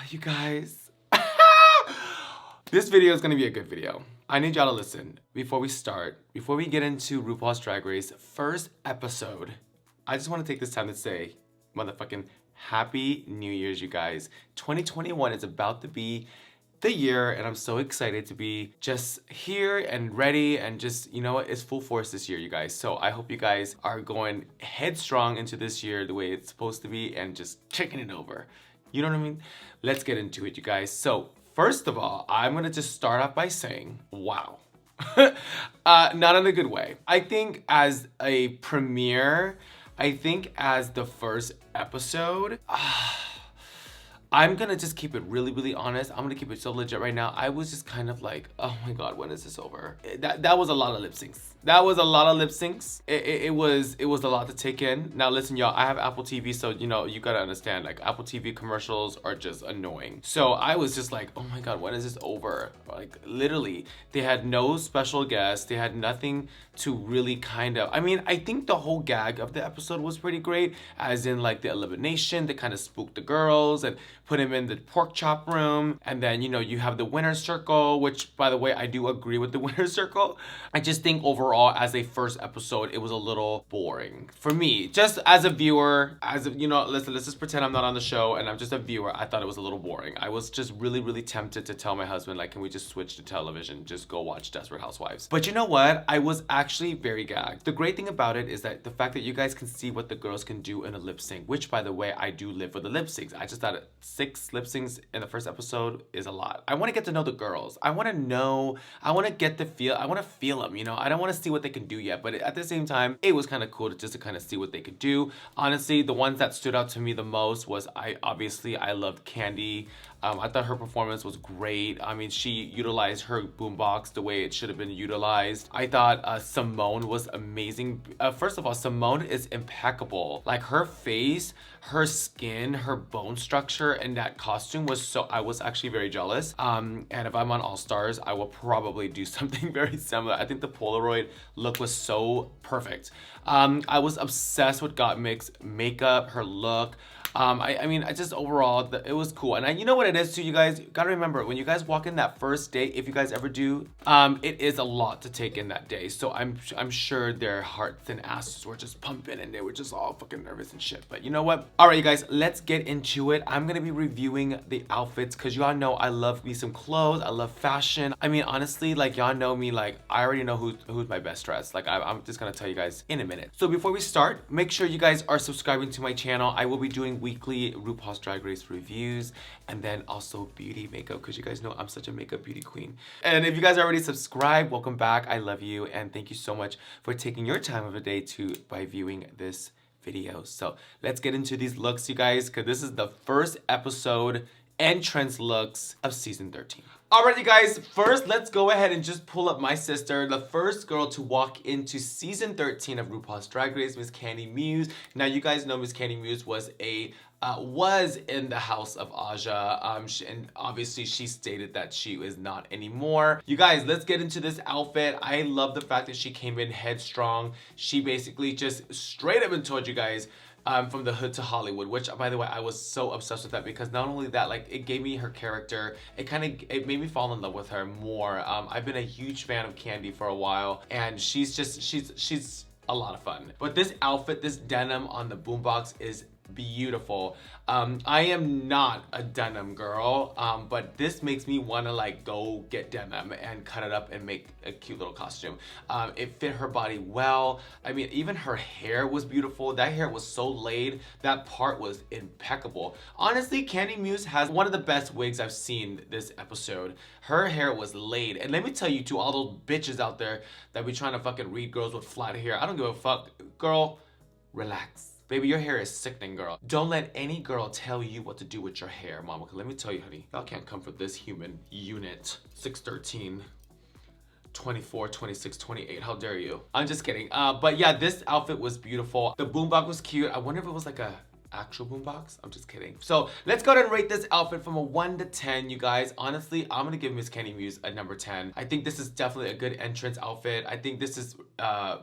You guys. This video is gonna be a good video. I need y'all to listen. Before we start, before we get into RuPaul's Drag Race first episode, I just wanna take this time to say, motherfucking Happy New Year's, you guys. 2021 is about to be the year, and I'm so excited to be just here and ready and just, you know what, it's full force this year, you guys. So I hope you guys are going headstrong into this year the way it's supposed to be and just kicking it over. You know what I mean? Let's get into it, you guys. So first of all, I'm gonna just start off by saying, wow. Not in a good way. I think as a premiere, I think as the first episode, I'm gonna just keep it really honest. I'm gonna keep it so legit right now. I was just kind of like, oh my God, when is this over? That was a lot of lip syncs. That was a lot of lip syncs. It was a lot to take in. Now listen, y'all, I have Apple TV, so you know, you gotta understand, like Apple TV commercials are just annoying. So I was just like, oh my God, when is this over? Like literally, they had no special guests. They had nothing to really kind of, I mean, I think the whole gag of the episode was pretty great, as in like the elimination, they kind of spooked the girls and put him in the pork chop room. And then, you know, you have the winner's circle, which by the way, I do agree with the winner's circle. I just think overall as a first episode, it was a little boring for me. Just as a viewer, you know, listen, let's just pretend I'm not on the show and I'm just a viewer. I thought it was a little boring. I was just really tempted to tell my husband, like, can we just switch to television? Just go watch Desperate Housewives. But you know what? I was actually very gagged. The great thing about it is that the fact that you guys can see what the girls can do in a lip sync, which by the way, I do live for the lip syncs. I just thought 6 lip syncs in the first episode is a lot. I want to get to know the girls. I want to know, I want to get the feel, I want to feel them, you know? I don't want to see what they can do yet, but at the same time, it was kind of cool to kind of see what they could do. Honestly, the ones that stood out to me the most was, I loved Kandy. I thought her performance was great. I mean, she utilized her boombox the way it should have been utilized. I thought Symone was amazing. First of all, Symone is impeccable. Like her face, her skin, her bone structure, and that costume was so, I was actually very jealous. And if I'm on All Stars, I will probably do something very similar. I think the Polaroid look was so perfect. I was obsessed with Gottmik's makeup, her look. I mean, I just overall, it was cool. And you know what it is too, you guys? You gotta remember, when you guys walk in that first date, if you guys ever do, it is a lot to take in that day. So I'm sure their hearts and asses were just pumping and they were just all fucking nervous and shit. But you know what? All right, you guys, let's get into it. I'm gonna be reviewing the outfits because y'all know I love me some clothes. I love fashion. I mean, honestly, like y'all know me, like I already know who's my best dressed. Like I'm just gonna tell you guys in a minute. So before we start, make sure you guys are subscribing to my channel. I will be doing weekly RuPaul's Drag Race reviews and then also beauty makeup, because you guys know I'm such a makeup beauty queen. And if you guys already subscribed, welcome back. I love you and thank you so much for taking your time of the day by viewing this video. So let's get into these looks, you guys, because this is the first episode entrance looks of season 13. All right, you guys, first let's go ahead and just pull up my sister, the first girl to walk into season 13 of RuPaul's Drag Race, Miss Kandy Muse. Now you guys know Miss Kandy Muse was in the house of Aja, and obviously she stated that she is not anymore. You guys, let's get into this outfit. I love the fact that she came in headstrong. She basically just straight up and told you guys, from the hood to Hollywood, which by the way, I was so obsessed with that because not only that, like it gave me her character, it made me fall in love with her more. I've been a huge fan of Kandy for a while and she's a lot of fun. But this outfit, this denim on the boombox is beautiful. I am not a denim girl, but this makes me want to like go get denim and cut it up and make a cute little costume. It fit her body well. I mean, even her hair was beautiful. That hair was so laid. That part was impeccable. Honestly, Kandy Muse has one of the best wigs I've seen this episode. Her hair was laid. And let me tell you, to all those bitches out there that be trying to fucking read girls with flat hair, I don't give a fuck. Girl, relax. Baby, your hair is sickening, girl. Don't let any girl tell you what to do with your hair, mama. Cause let me tell you, honey, y'all can't come for this human unit. 6'13", 24, 26, 28. How dare you? I'm just kidding. But yeah, this outfit was beautiful. The boombox was cute. I wonder if it was like a actual boombox. I'm just kidding. So let's go ahead and rate this outfit from a 1 to 10, you guys. Honestly, I'm gonna give Miss Kandy Muse a number 10. I think this is definitely a good entrance outfit. I think this is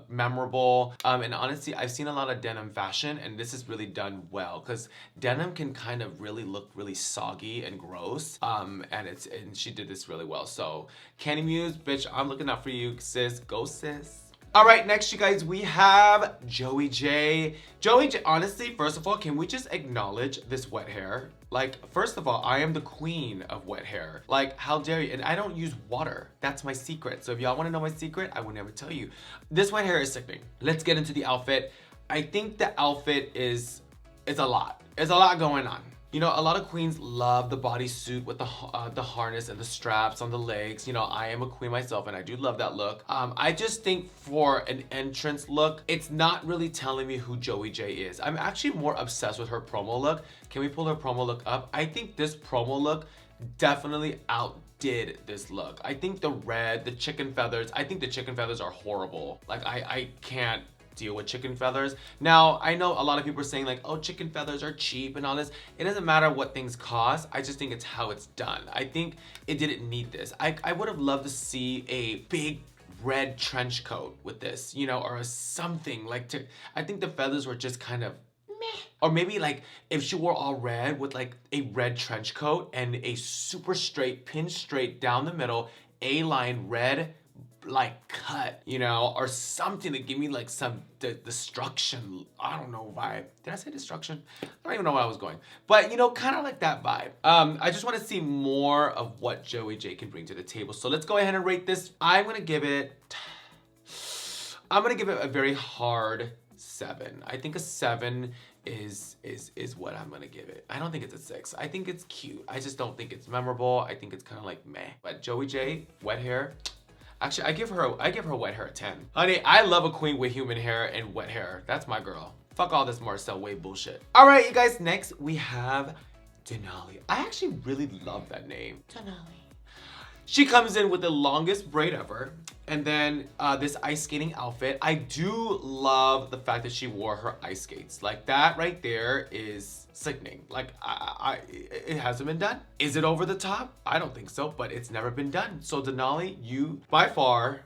memorable. And honestly, I've seen a lot of denim fashion, and this is really done well because denim can kind of really look really soggy and gross. And she did this really well. So Kandy Muse, bitch, I'm looking out for you, sis. Go, sis. All right, next, you guys, we have Joey J. Joey J, honestly, first of all, can we just acknowledge this wet hair? Like, first of all, I am the queen of wet hair. Like, how dare you? And I don't use water. That's my secret. So if y'all wanna know my secret, I will never tell you. This wet hair is sickening. Let's get into the outfit. I think the outfit is a lot. There's a lot going on. You know, a lot of queens love the bodysuit with the harness and the straps on the legs. You know, I am a queen myself and I do love that look. I just think for an entrance look, it's not really telling me who Joey J is. I'm actually more obsessed with her promo look. Can we pull her promo look up? I think this promo look definitely outdid this look. I think the red, the chicken feathers, I think the chicken feathers are horrible. Like, I can't deal with chicken feathers. Now, I know a lot of people are saying like, oh, chicken feathers are cheap and all this. It doesn't matter what things cost. I just think it's how it's done. I think it didn't need this. I would have loved to see a big red trench coat with this, you know, or something like I think the feathers were just kind of meh. Or maybe like if she wore all red with like a red trench coat and a super straight, pin straight down the middle, A-line red like cut, you know, or something to give me like some destruction, I don't know, vibe. Did I say destruction? I don't even know where I was going, but you know, kind of like that vibe. I just want to see more of what Joey J can bring to the table. So let's go ahead and rate this. I'm gonna give it a very hard 7. I think a 7 is what I'm gonna give it. I don't think it's a 6. I think it's cute. I just don't think it's memorable. I think it's kind of like meh. But Joey J, wet hair. Actually, I give her wet hair a 10. Honey, I love a queen with human hair and wet hair. That's my girl. Fuck all this Marcel Wave bullshit. All right, you guys, next we have Denali. I actually really love that name. Denali. She comes in with the longest braid ever, and then this ice skating outfit. I do love the fact that she wore her ice skates. Like, that right there is sickening. Like, it hasn't been done. Is it over the top? I don't think so, but it's never been done. So Denali, you by far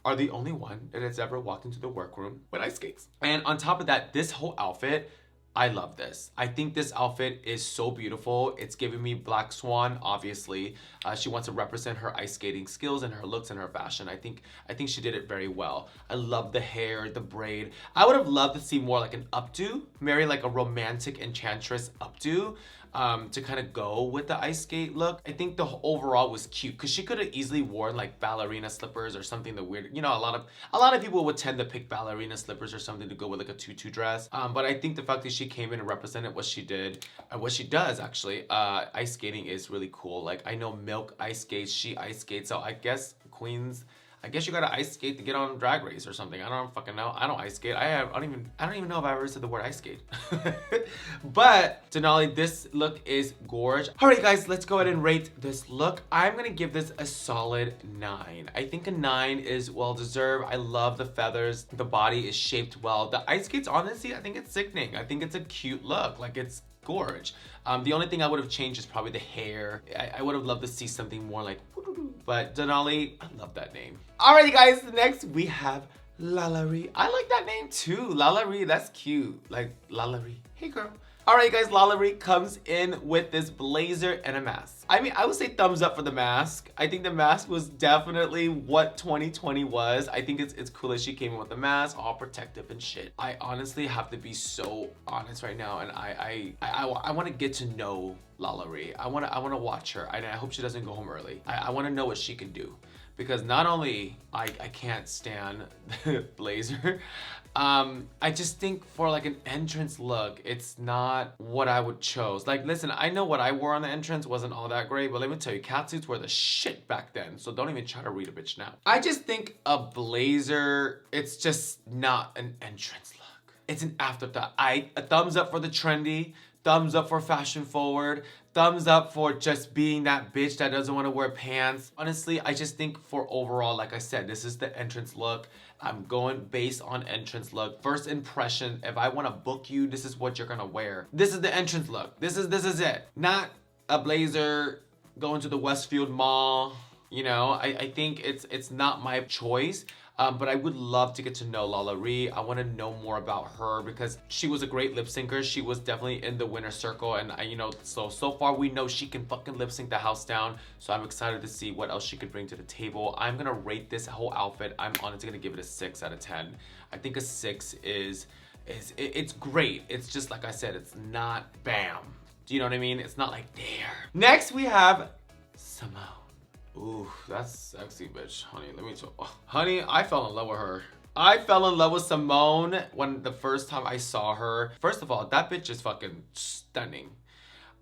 are the only one that has ever walked into the workroom with ice skates. And on top of that, this whole outfit, I love this. I think this outfit is so beautiful. It's giving me Black Swan, obviously. She wants to represent her ice skating skills and her looks and her fashion. I think she did it very well. I love the hair, the braid. I would have loved to see more like an updo, marry like a romantic enchantress updo, to kind of go with the ice skate look. I think the overall was cute because she could have easily worn like ballerina slippers or something that weird. You know, a lot of people would tend to pick ballerina slippers or something to go with like a tutu dress. But I think the fact that she came in and represented what she did, what she does actually, ice skating is really cool. Like, I know Milk ice skates, she ice skates, so I guess queens, I guess you gotta ice skate to get on Drag Race or something. I don't fucking know. I don't ice skate. I don't even know if I ever said the word ice skate. But Denali, this look is gorge. All right, guys, let's go ahead and rate this look. I'm gonna give this a solid 9. I think a 9 is well deserved. I love the feathers. The body is shaped well. The ice skates, honestly, I think it's sickening. I think it's a cute look. Like, it's gorge. The only thing I would have changed is probably the hair. I would have loved to see something more like, but Denali, I love that name. Alrighty, guys, next we have LaLa Ri. I like that name too. LaLa Ri, that's cute. Like, LaLa Ri. Hey, girl. Alright, guys, LaLa Ri comes in with this blazer and a mask. I mean, I would say thumbs up for the mask. I think the mask was definitely what 2020 was. I think it's cool that she came in with the mask, all protective and shit. I honestly have to be so honest right now, and I want to get to know LaLa Ri. I want to watch her, and I hope she doesn't go home early. I want to know what she can do. Because not only I can't stand the blazer, I just think for like an entrance look, it's not what I would chose. Like, listen, I know what I wore on the entrance wasn't all that great, but let me tell you, catsuits were the shit back then, so don't even try to read a bitch now. I just think a blazer, it's just not an entrance look. It's an afterthought. A thumbs up for the trendy, thumbs up for fashion forward, Thumbs up for just being that bitch that doesn't want to wear pants. Honestly, I just think for overall, like I said, this is the entrance look. I'm going based on entrance look. First impression, if I want to book you, this is what you're gonna wear. This is the entrance look. This is it. Not a blazer going to the Westfield Mall. You know, I think it's not my choice. But I would love to get to know LaLa Ri. I want to know more about her because she was a great lip syncer. She was definitely in the winner's circle, and you know, so far we know she can fucking lip sync the house down. So I'm excited to see what else she could bring to the table. I'm gonna rate this whole outfit. I'm honestly gonna give it a 6 out of 10. I think a 6 it's great. It's just like I said, it's not bam. Do you know what I mean? It's not like there. Next we have Symone. Ooh, that's sexy, bitch. Honey, let me tell you. Honey, I fell in love with her. I fell in love with Symone when the first time I saw her. First of all, that bitch is fucking stunning.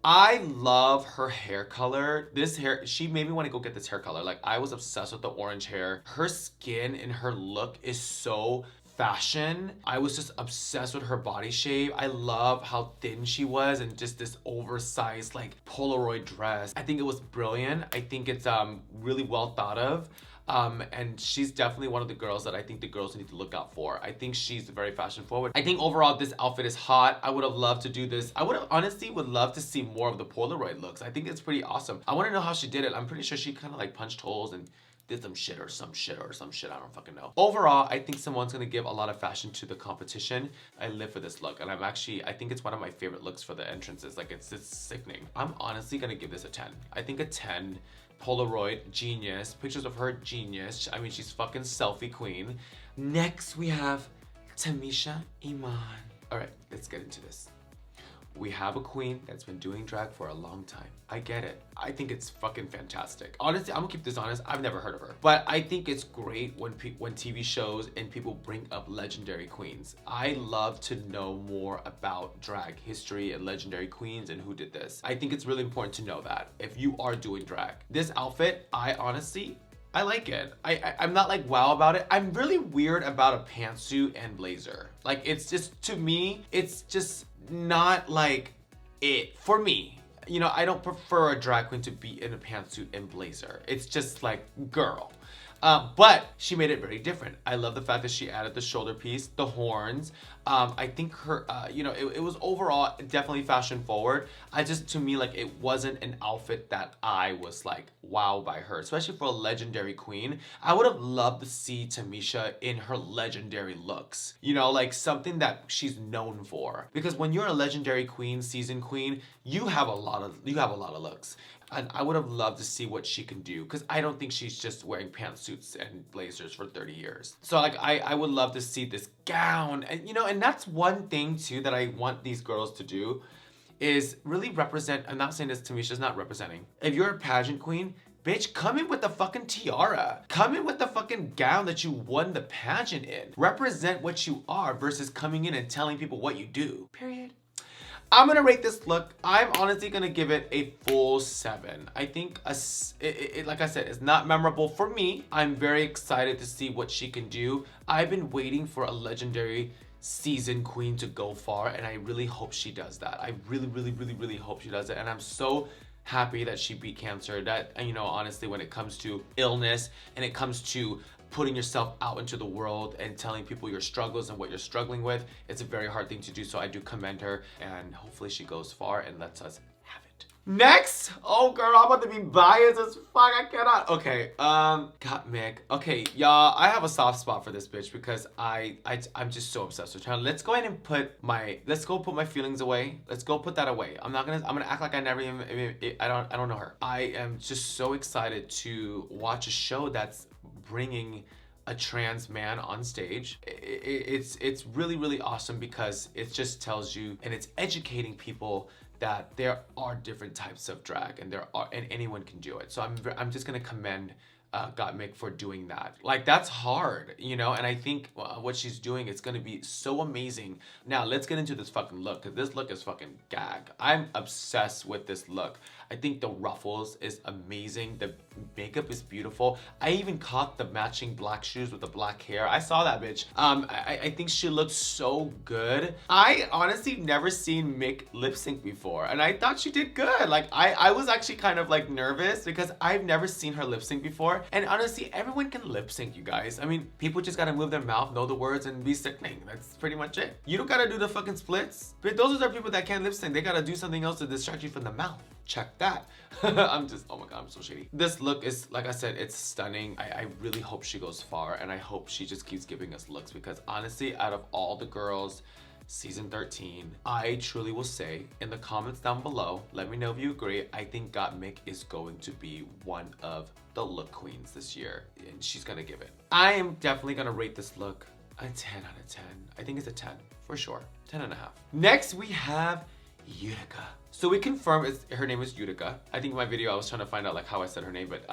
I love her hair color. This hair, she made me want to go get this hair color. Like, I was obsessed with the orange hair. Her skin and her look is so fashion. I was just obsessed with her body shape. I love how thin she was and just this oversized like Polaroid dress. I think it was brilliant. I think it's really well thought of. And she's definitely one of the girls that I think the girls need to look out for. I think she's very fashion forward. I think overall this outfit is hot. I would have loved to do this. I would have honestly would love to see more of the Polaroid looks. I think it's pretty awesome. I want to know how she did it. I'm pretty sure she kind of like punched holes and did some shit, I don't fucking know. Overall, I think Symone's gonna give a lot of fashion to the competition. I live for this look, and I think it's one of my favorite looks for the entrances. Like, it's sickening. I'm honestly gonna give this a 10. I think a 10. Polaroid, genius. Pictures of her, genius. I mean, she's fucking selfie queen. Next, we have Tamisha Iman. All right, let's get into this. We have a queen that's been doing drag for a long time. I get it. I think it's fucking fantastic. Honestly, I'm gonna keep this honest. I've never heard of her. But I think it's great when TV shows and people bring up legendary queens. I love to know more about drag history and legendary queens and who did this. I think it's really important to know that if you are doing drag. This outfit, I like it. I'm not like wow about it. I'm really weird about a pantsuit and blazer. Like, it's just, to me, it's just not like it for me. You know, I don't prefer a drag queen to be in a pantsuit and blazer. It's just like, girl. But she made it very different. I love the fact that she added the shoulder piece, the horns. I think her, you know, it was overall definitely fashion forward. To me, like, it wasn't an outfit that I was like, wow by her, especially for a legendary queen. I would have loved to see Tamisha in her legendary looks. You know, like something that she's known for. Because when you're a legendary queen, season queen, you have a lot of looks. And I would have loved to see what she can do, because I don't think she's just wearing pantsuits and blazers for 30 years. So like, I would love to see this gown. And you know, and that's one thing too that I want these girls to do, is really represent. I'm not saying this, Tamisha's not representing. If you're a pageant queen, bitch, come in with the fucking tiara. Come in with the fucking gown that you won the pageant in. Represent what you are versus coming in and telling people what you do. Period. I'm gonna rate this look. I'm honestly gonna give it a full 7. I think, like I said, it's not memorable for me. I'm very excited to see what she can do. I've been waiting for a legendary season queen to go far, and I really hope she does that. I really hope she does it, and I'm so happy that she beat cancer. That, you know, honestly, when it comes to illness and it comes to putting yourself out into the world and telling people your struggles and what you're struggling with, it's a very hard thing to do. So I do commend her, and hopefully she goes far and lets us have it. Next, oh girl, I'm about to be biased as fuck. I cannot. Okay, Gottmik. Okay, y'all, I have a soft spot for this bitch because I'm just so obsessed with her. Let's go ahead and put my feelings away. Let's go put that away. I'm gonna act like I never even, I don't know her. I am just so excited to watch a show that's bringing a trans man on stage. It's really awesome, because it just tells you and it's educating people that there are different types of drag, and anyone can do it. So I'm just gonna commend Gottmik for doing that. Like, that's hard, you know? And I think what she's doing is gonna be so amazing. Now, let's get into this fucking look, because this look is fucking gag. I'm obsessed with this look. I think the ruffles is amazing. The makeup is beautiful. I even caught the matching black shoes with the black hair. I saw that bitch. I think she looks so good. I honestly never seen Mick lip sync before, and I thought she did good. Like, I was actually kind of like nervous because I've never seen her lip sync before. And honestly, everyone can lip sync, you guys. I mean, people just gotta move their mouth, know the words, and be sickening. That's pretty much it. You don't gotta do the fucking splits. But those are people that can't lip sync. They gotta do something else to distract you from the mouth. Check that. I'm just, oh my God, I'm so shady. This look is, like I said, it's stunning. I really hope she goes far, and I hope she just keeps giving us looks, because honestly, out of all the girls, season 13, I truly will say, in the comments down below, let me know if you agree. I think Gottmik is going to be one of the look queens this year, and she's gonna give it. I am definitely gonna rate this look a 10 out of 10. I think it's a 10 for sure, 10 and a half. Next, we have Utica. So we confirmed her name is Utica. I think in my video I was trying to find out like how I said her name, but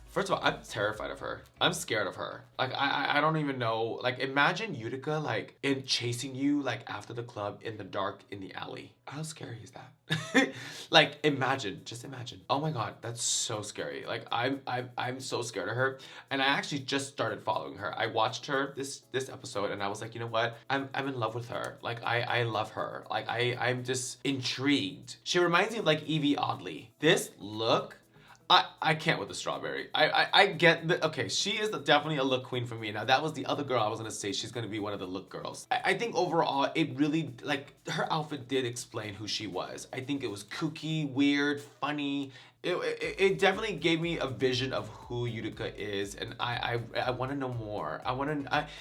first of all, I'm terrified of her. I'm scared of her. Like, I don't even know. Like, imagine Utica, like, in chasing you, like, after the club, in the dark, in the alley. How scary is that? Like, imagine. Just imagine. Oh my God, that's so scary. Like, I'm so scared of her. And I actually just started following her. I watched her this episode, and I was like, you know what? I'm in love with her. Like, I love her. Like, I'm just intrigued. She reminds me of, like, Evie Oddly. This look, I can't with the strawberry. I get the, okay, she is definitely a look queen for me. Now, that was the other girl I was gonna say she's gonna be one of the look girls. I think overall, it really, like, her outfit did explain who she was. I think it was kooky, weird, funny. It definitely gave me a vision of who Utica is, and I wanna know more.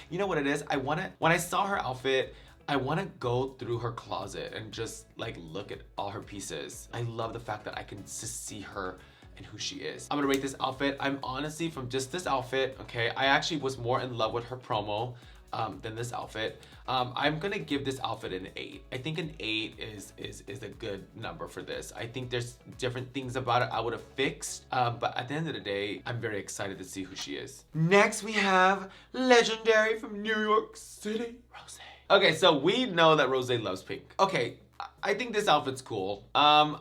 You know what it is? When I saw her outfit, I want to go through her closet and just like look at all her pieces. I love the fact that I can just see her and who she is. I'm gonna rate this outfit. I'm honestly, from just this outfit, okay, I actually was more in love with her promo than this outfit. I'm gonna give this outfit an 8. I think an 8 is a good number for this. I think there's different things about it I would have fixed, but at the end of the day, I'm very excited to see who she is. Next, we have legendary from New York City, Rosé. Okay, so we know that Rosé loves pink. Okay, I think this outfit's cool.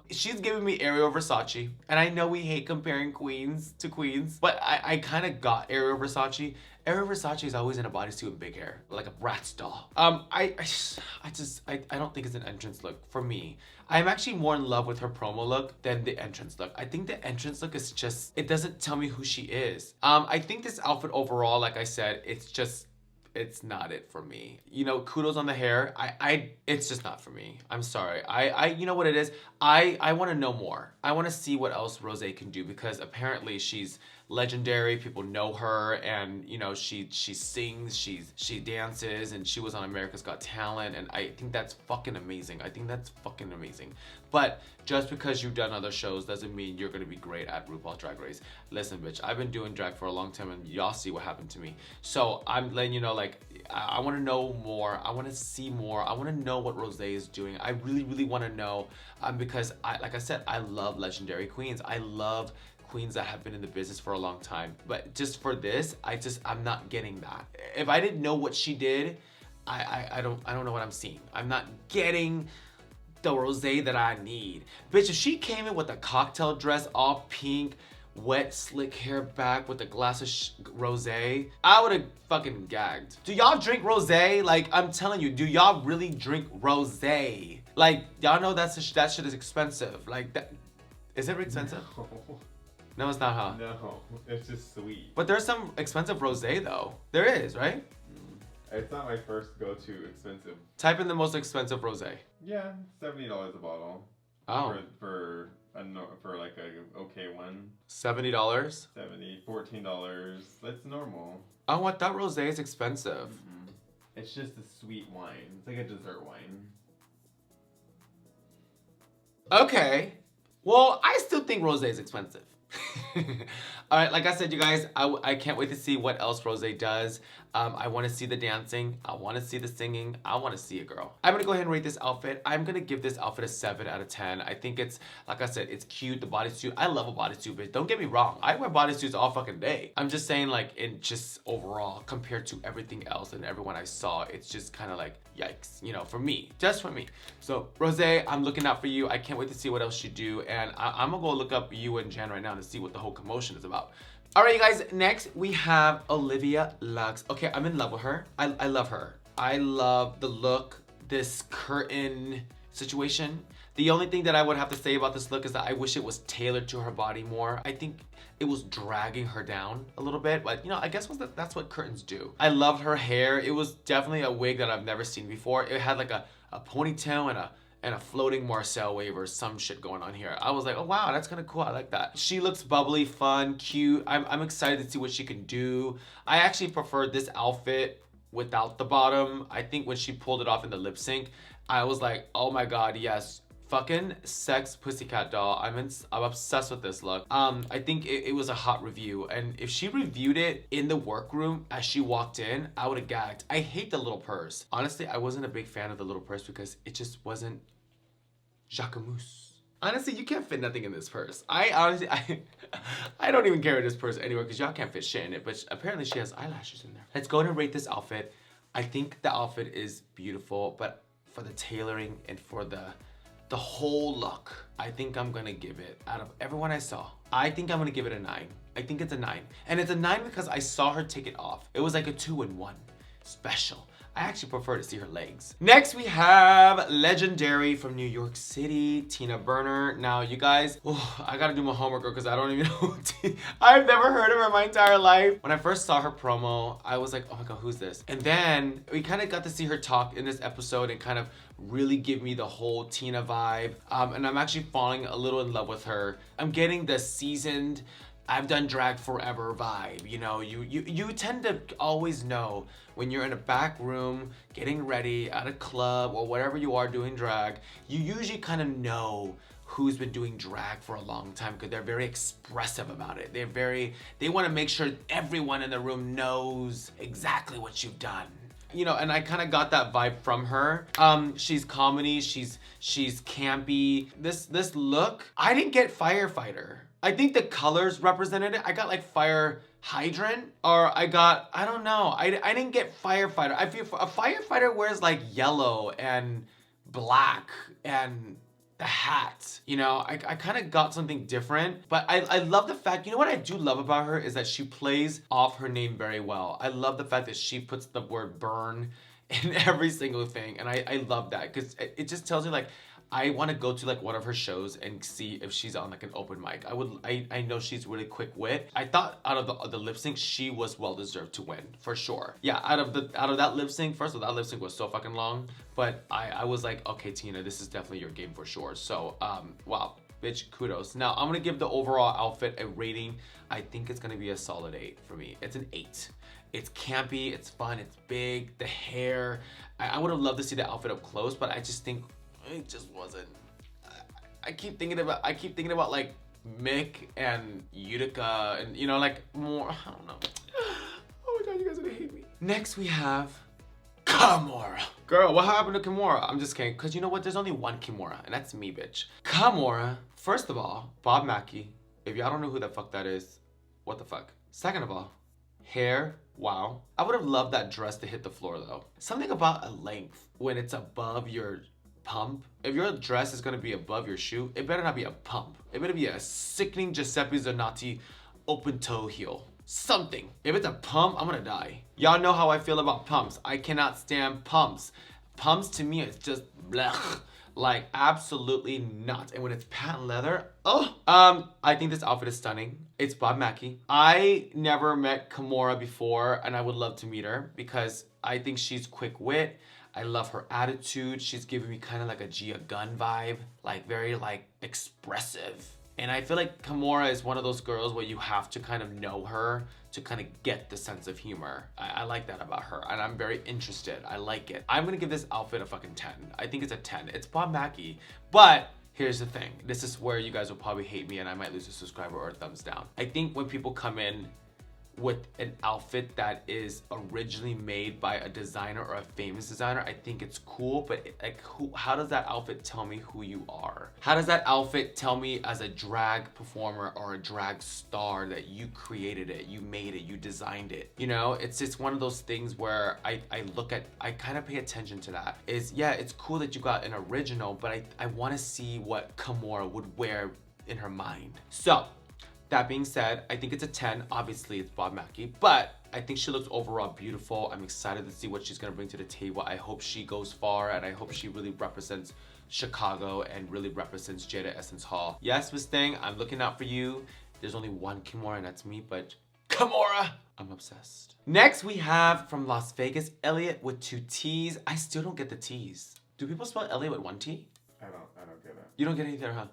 She's giving me Ariel Versace, and I know we hate comparing queens to queens, but I kind of got Ariel Versace. Ariel Versace is always in a bodysuit and big hair, like a Bratz doll. I don't think it's an entrance look for me. I'm actually more in love with her promo look than the entrance look. I think the entrance look is just, it doesn't tell me who she is. I think this outfit overall, like I said, it's not it for me. You know, kudos on the hair. It's just not for me. I'm sorry. You know what it is? I want to know more. I want to see what else Rosé can do, because apparently she's legendary. People know her, and you know, she sings, she dances, and she was on America's Got Talent, and I think that's fucking amazing. I think that's fucking amazing. But just because you've done other shows doesn't mean you're gonna be great at RuPaul's Drag Race. Listen, bitch, I've been doing drag for a long time, and y'all see what happened to me. So I'm letting you know, like, I want to know more. I want to see more. I want to know what Rosé is doing. I really want to know, because like I said, I love legendary queens. I love queens that have been in the business for a long time. But just for this, I'm not getting that. If I didn't know what she did, I don't know what I'm seeing. I'm not getting the Rosé that I need. Bitch, if she came in with a cocktail dress, all pink, wet, slick hair back with a glass of rosé, I would have fucking gagged. Do y'all drink rosé? Like, I'm telling you, do y'all really drink rosé? Like, y'all know that shit is expensive. Like, that, is it expensive? No, it's not, huh? No, it's just sweet. But there's some expensive rosé though. There is, right? It's not my first go-to expensive. Type in the most expensive rosé. Yeah, $70 a bottle. Oh. For like a okay one. $70? $14. That's normal. Oh, what? That rosé is expensive. Mm-hmm. It's just a sweet wine. It's like a dessert wine. Okay. Well, I still think rosé is expensive. All right, like I said, you guys, I can't wait to see what else Rosé does. I want to see the dancing. I want to see the singing. I want to see it, girl. I'm going to go ahead and rate this outfit. I'm going to give this outfit a 7 out of 10. I think it's, like I said, it's cute. The bodysuit, I love a bodysuit, but don't get me wrong. I wear bodysuits all fucking day. I'm just saying, like, in just overall, compared to everything else and everyone I saw, it's just kind of like, yikes, you know, for me, just for me. So, Rosé, I'm looking out for you. I can't wait to see what else you do. And I'm going to go look up you and Jen right now to see what the whole commotion is about. All right, you guys, next we have Olivia Lux. Okay, I'm in love with her. I love her. I love the look, this curtain situation. The only thing that I would have to say about this look is that I wish it was tailored to her body more. I think it was dragging her down a little bit, but you know, I guess that's what curtains do. I loved her hair. It was definitely a wig that I've never seen before. It had like a ponytail and a floating Marcel wave or some shit going on here. I was like, oh wow, that's kind of cool. I like that. She looks bubbly, fun, cute. I'm excited to see what she can do. I actually preferred this outfit without the bottom. I think when she pulled it off in the lip sync, I was like, oh my god, yes. Fucking sex pussycat doll. I'm obsessed with this look. I think it was a hot review, and if she reviewed it in the workroom as she walked in, I would have gagged. I hate the little purse. Honestly, I wasn't a big fan of the little purse because it just wasn't Jacquemus. Honestly, you can't fit nothing in this purse. I honestly, I don't even carry this purse anywhere because y'all can't fit shit in it, but apparently she has eyelashes in there. Let's go ahead and rate this outfit. I think the outfit is beautiful, but for the tailoring and for the whole look, I think I'm gonna give it, out of everyone I saw, I think I'm gonna give it a 9. I think it's a 9. And it's a 9 because I saw her take it off. It was like a 2-in-1. Special. I actually prefer to see her legs. Next, we have legendary from New York City, Tina Burner. Now, you guys, I gotta do my homework because I don't even know. I've never heard of her my entire life. When I first saw her promo, I was like, oh my god, who's this? And then we kind of got to see her talk in this episode and kind of really give me the whole Tina vibe. And I'm actually falling a little in love with her. I'm getting the seasoned, I've done drag forever vibe. You know, you tend to always know when you're in a back room getting ready at a club or whatever you are doing drag, you usually kind of know who's been doing drag for a long time because they're very expressive about it. They want to make sure everyone in the room knows exactly what you've done. You know, and I kind of got that vibe from her. She's comedy, she's campy. This look, I didn't get firefighter. I think the colors represented it. I got like fire hydrant, or I don't know. I didn't get firefighter. I feel a firefighter wears like yellow and black and the hat. You know, I kind of got something different, but I love the fact, you know what I do love about her is that she plays off her name very well. I love the fact that she puts the word burn in every single thing, and I love that because it just tells you like, I want to go to like one of her shows and see if she's on like an open mic. I know she's really quick wit. I thought out of the lip sync, she was well deserved to win for sure. Yeah, out of that lip sync, first of all, that lip sync was so fucking long, but I was like, okay, Tina, this is definitely your game for sure. So wow, bitch, kudos. Now I'm gonna give the overall outfit a rating. I think it's gonna be a solid 8 for me. It's an 8. It's campy, it's fun, it's big. The hair, I would have loved to see the outfit up close, but I just think it just wasn't. I keep thinking about like Mick and Utica and, you know, like more, I don't know. Oh my god, you guys are gonna hate me. Next we have Kamora. Girl, what happened to Kamora? I'm just kidding, because you know what? There's only one Kimora, and that's me, bitch. Kamora, first of all, Bob Mackie. If y'all don't know who the fuck that is, what the fuck? Second of all, hair, wow. I would have loved that dress to hit the floor though. Something about a length when it's above your pump. If your dress is gonna be above your shoe, it better not be a pump. It better be a sickening Giuseppe Zanotti open toe heel. Something. If it's a pump, I'm gonna die. Y'all know how I feel about pumps. I cannot stand pumps. Pumps to me, it's just blech. Like absolutely not. And when it's patent leather, oh. I think this outfit is stunning. It's Bob Mackie. I never met Kamora before, and I would love to meet her because I think she's quick wit. I love her attitude. She's giving me kind of like a Gia Gunn vibe, like very like expressive. And I feel like Kamora is one of those girls where you have to kind of know her to kind of get the sense of humor. I like that about her, and I'm very interested. I like it. I'm gonna give this outfit a fucking 10. I think it's a 10. It's Bob Mackie, but here's the thing. This is where you guys will probably hate me and I might lose a subscriber or a thumbs down. I think when people come in with an outfit that is originally made by a designer or a famous designer, I think it's cool, but like, how does that outfit tell me who you are? How does that outfit tell me as a drag performer or a drag star that you created it, you made it, you designed it? You know, it's just one of those things where I kind of pay attention to that. Yeah, it's cool that you got an original, but I want to see what Kamora would wear in her mind. So, that being said, I think it's a 10. Obviously, it's Bob Mackie, but I think she looks overall beautiful. I'm excited to see what she's gonna bring to the table. I hope she goes far, and I hope she really represents Chicago and really represents Jada Essence Hall. Yes, Miss Thing, I'm looking out for you. There's only one Kimora, and that's me, but Kamora! I'm obsessed. Next, we have from Las Vegas, Elliott with 2 T's. I still don't get the T's. Do people spell Elliott with 1 T? I don't get it. You don't get it either, huh?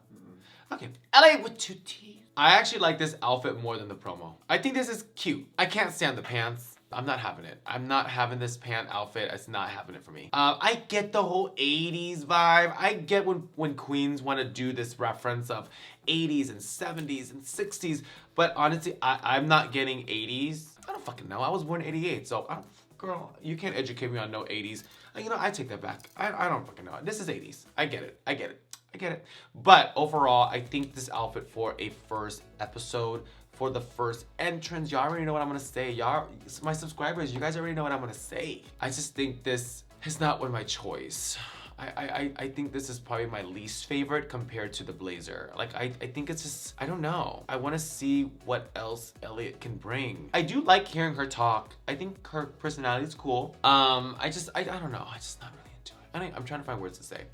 Okay, Elliott with 2 T's. I actually like this outfit more than the promo. I think this is cute. I can't stand the pants. I'm not having it. I'm not having this pant outfit. It's not happening for me. I get the whole 80s vibe. I get when queens want to do this reference of 80s and 70s and 60s. But honestly, I'm not getting 80s. I don't fucking know. I was born in 88, so girl, you can't educate me on no 80s. You know, I take that back. I don't fucking know. This is 80s. I get it. I get it. I get it. But overall, I think this outfit for a first episode, for the first entrance, y'all already know what I'm gonna say. Y'all, my subscribers, you guys already know what I'm gonna say. I just think this is not one of my choice. I think this is probably my least favorite compared to the blazer. Like, I think it's just, I don't know. I wanna see what else Elliott can bring. I do like hearing her talk. I think her personality is cool. I don't know. I'm just not really into it. I'm trying to find words to say.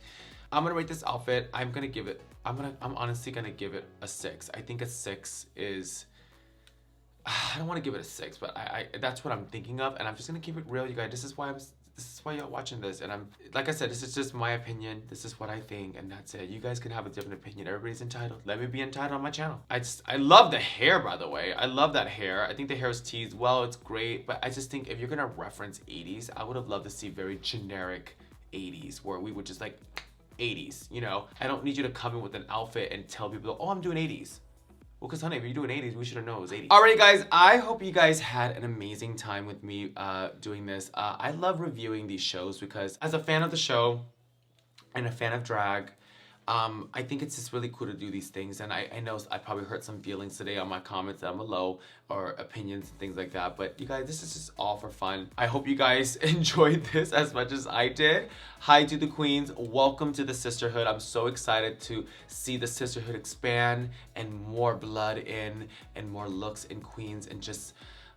I'm gonna rate this outfit. I'm honestly gonna give it a 6. I think a 6 is, I don't want to give it a 6, but that's what I'm thinking of, and I'm just gonna keep it real, you guys. This is why y'all watching this, and like I said, this is just my opinion. This is what I think, and that's it. You guys can have a different opinion. Everybody's entitled. Let me be entitled on my channel. I love the hair, by the way. I love that hair. I think the hair is teased well. It's great, but I just think if you're gonna reference 80s, I would have loved to see very generic 80s, where we would just like 80s, you know? I don't need you to come in with an outfit and tell people, oh, I'm doing 80s. Well, because honey, if you're doing 80s, we should have known it was 80s. Alrighty, guys, I hope you guys had an amazing time with me doing this. I love reviewing these shows because as a fan of the show and a fan of drag, I think it's just really cool to do these things, and I know I probably hurt some feelings today on my comments down below or opinions and things like that, but you guys, this is just all for fun. I hope you guys enjoyed this as much as I did. Hi to the queens. Welcome to the sisterhood. I'm so excited to see the sisterhood expand and more blood in and more looks in queens and just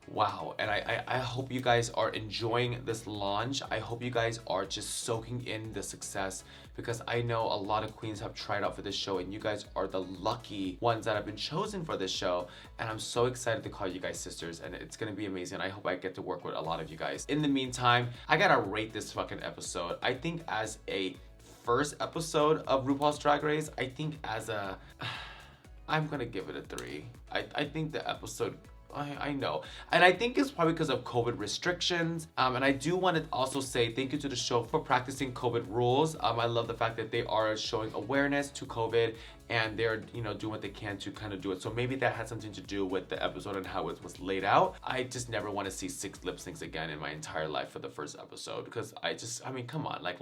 wow. And I hope you guys are enjoying this launch. I hope you guys are just soaking in the success, because I know a lot of queens have tried out for this show and you guys are the lucky ones that have been chosen for this show. And I'm so excited to call you guys sisters, and it's gonna be amazing. I hope I get to work with a lot of you guys. In the meantime, I gotta rate this fucking episode. I think as a first episode of RuPaul's Drag Race, I think as a, I'm gonna give it a 3. I think the episode, I know. And I think it's probably because of COVID restrictions. And I do want to also say thank you to the show for practicing COVID rules. I love the fact that they are showing awareness to COVID and they're, you know, doing what they can to kind of do it. So maybe that had something to do with the episode and how it was laid out. I just never want to see 6 lip syncs again in my entire life for the first episode, because I mean, come on. Like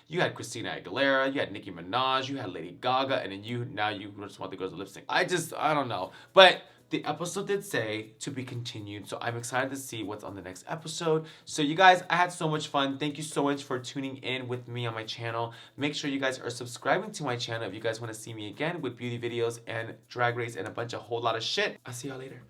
you had Christina Aguilera, you had Nicki Minaj, you had Lady Gaga, and then now you just want the girls to lip sync. I don't know. But the episode did say to be continued, so I'm excited to see what's on the next episode. So you guys, I had so much fun. Thank you so much for tuning in with me on my channel. Make sure you guys are subscribing to my channel if you guys want to see me again with beauty videos and drag race and a whole lot of shit. I'll see y'all later.